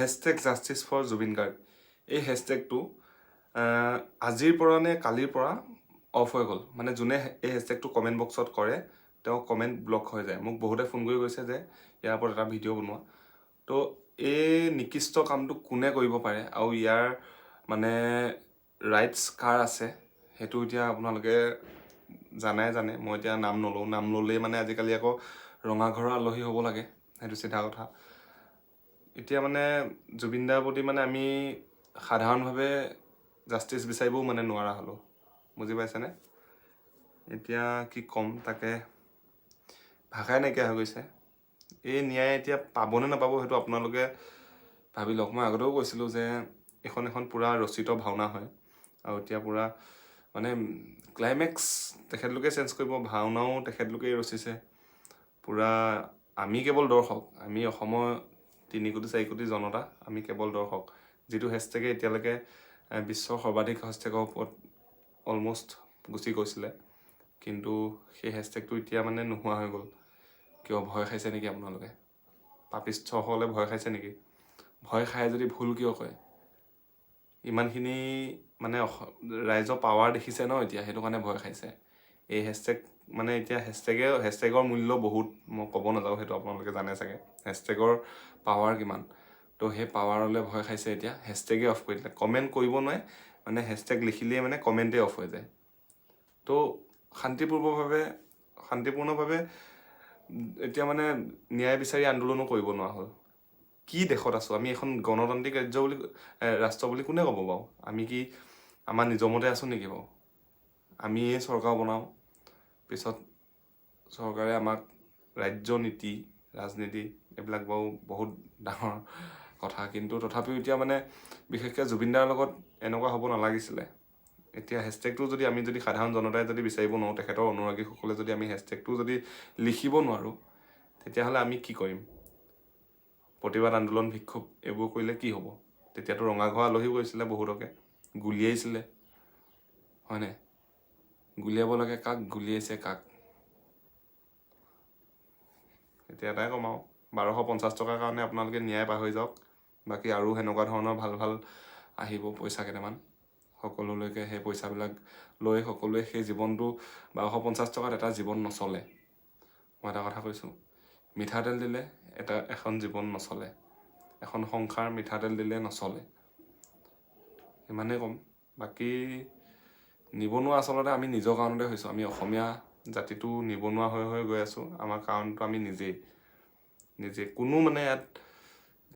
Hashtag justice for Zubeen Garg, এই হেছটেগটো আজিৰ পৰা নে কালিৰ পৰা অফ হৈ গ'ল। মানে যোনে এই হেছটেগটো কমেণ্ট বক্সত কৰে তেওঁ কমেণ্ট ব্লক হৈ যায়। মোক বহুতে ফোন কৰি কৈছে যে ইয়াৰ ওপৰত এটা ভিডিঅ' বনোৱা। তো এই নিকৃষ্ট কামটো কোনে কৰিব পাৰে আৰু ইয়াৰ মানে ৰাইটছ কাৰ আছে সেইটো এতিয়া আপোনালোকে জানে। মই এতিয়া নাম নলওঁ, নাম ল'লেই মানে আজিকালি আকৌ ৰঙাঘৰৰ আলহী হ'ব লাগে, সেইটো চিধা কথা। এতিয়া মানে জুবিনদাৰ প্ৰতি মানে আমি সাধাৰণভাৱে জাষ্টিচ বিচাৰিবও মানে নোৱাৰা হ'লোঁ, বুজি পাইছেনে? এতিয়া কি ক'ম তাকে ভাষাই নাইকিয়া হৈ গৈছে। এই ন্যায় এতিয়া পাবনে নাপাব সেইটো আপোনালোকে ভাবি লওক। মই আগতেও কৈছিলোঁ যে এখন পূৰা ৰচিত ভাওনা হয় আৰু এতিয়া পূৰা মানে ক্লাইমেক্স তেখেতলোকে চেঞ্জ কৰিব, ভাওনাও তেখেতলোকেই ৰচিছে পূৰা। আমি কেৱল দৰ্শক, আমি অসমৰ 3 কোটি 4 কোটি জনতা, আমি কেৱল দৰ্শক। যিটো হেছটেগে এতিয়ালৈকে বিশ্বৰ সৰ্বাধিক হেছটেগৰ ওপৰত অলমষ্ট গুচি গৈছিলে, কিন্তু সেই হেছটেগটো এতিয়া মানে নোহোৱা হৈ গ'ল। কিয় ভয় খাইছে নেকি আপোনালোকে? পাপিষ্ঠসকলে ভয় খাইছে নেকি? ভয় খাই যদি ভুল কিয় কয়? ইমানখিনি মানে ৰাইজৰ পাৱাৰ দেখিছে ন এতিয়া, সেইটো কাৰণে ভয় খাইছে। এই হেছটেগ মানে এতিয়া হেছটেগৰ মূল্য বহুত, মই ক'ব নাযাওঁ, সেইটো আপোনালোকে জানে চাগে হেছটেগৰ পাৱাৰ কিমান। তো সেই পাৱাৰলৈ ভয় খাইছে এতিয়া, হেছটেগে অফ কৰি দিলে। কমেণ্ট কৰিব নোৱাৰে, মানে হেছটেগ লিখিলেই মানে কমেণ্টেই অফ হৈ যায়। তো শান্তিপূৰ্ণভাৱে এতিয়া মানে ন্যায় বিচাৰি আন্দোলনো কৰিব নোৱাৰা হ'ল। কি দেশত আছোঁ আমি? এখন গণতান্ত্ৰিক ৰাষ্ট্ৰ বুলি কোনে ক'ব বাৰু? আমি কি আমাৰ নিজৰ মতে আছোঁ নেকি বাৰু? আমিয়ে চৰকাৰ বনাওঁ, পিছত চৰকাৰে আমাক ৰাজ্য নীতি ৰাজনীতি এইবিলাক বাৰু বহুত ডাঙৰ কথা, কিন্তু তথাপিও এতিয়া মানে বিশেষকৈ জুবিনদাৰ লগত এনেকুৱা হ'ব নালাগিছিলে। এতিয়া হেছটেগটো যদি আমি সাধাৰণ জনতাই যদি বিচাৰিব নোৱাৰোঁ, তেখেতৰ অনুৰাগীসকলে যদি আমি হেছটেগটো যদি লিখিব নোৱাৰোঁ, তেতিয়াহ'লে আমি কি কৰিম? প্ৰতিবাদ আন্দোলন বিক্ষোভ এইবোৰ কৰিলে কি হ'ব? তেতিয়াতো ৰঙাঘৰ আলহী কৰিছিলে, বহুতকে গুলিয়াইছিলে, হয়নে? গুলিয়াব লাগে কাক, গুলিয়াইছে কাক? এতিয়া এটাই কম আৰু 1250 টকাৰ কাৰণে আপোনালোকে ন্যায় পাহৰি যাওক। বাকী আৰু সেনেকুৱা ধৰণৰ ভাল আহিব পইচা কেইটামান, সকলোলৈকে সেই পইচাবিলাক লৈ সকলোৱে সেই জীৱনটো 1250 টকাত এটা জীৱন নচলে। মই এটা কথা কৈছোঁ, মিঠাতেল দিলে এখন জীৱন নচলে, এখন সংসাৰ মিঠাতেল দিলে নচলে, ইমানেই ক'ম। বাকী নিবনুৱা আচলতে আমি নিজৰ কাৰণতে হৈছোঁ। আমি অসমীয়া জাতিটো নিবনুৱা হৈ গৈ আছোঁ। আমাৰ কাৰণটো আমি নিজে কোনো মানে ইয়াত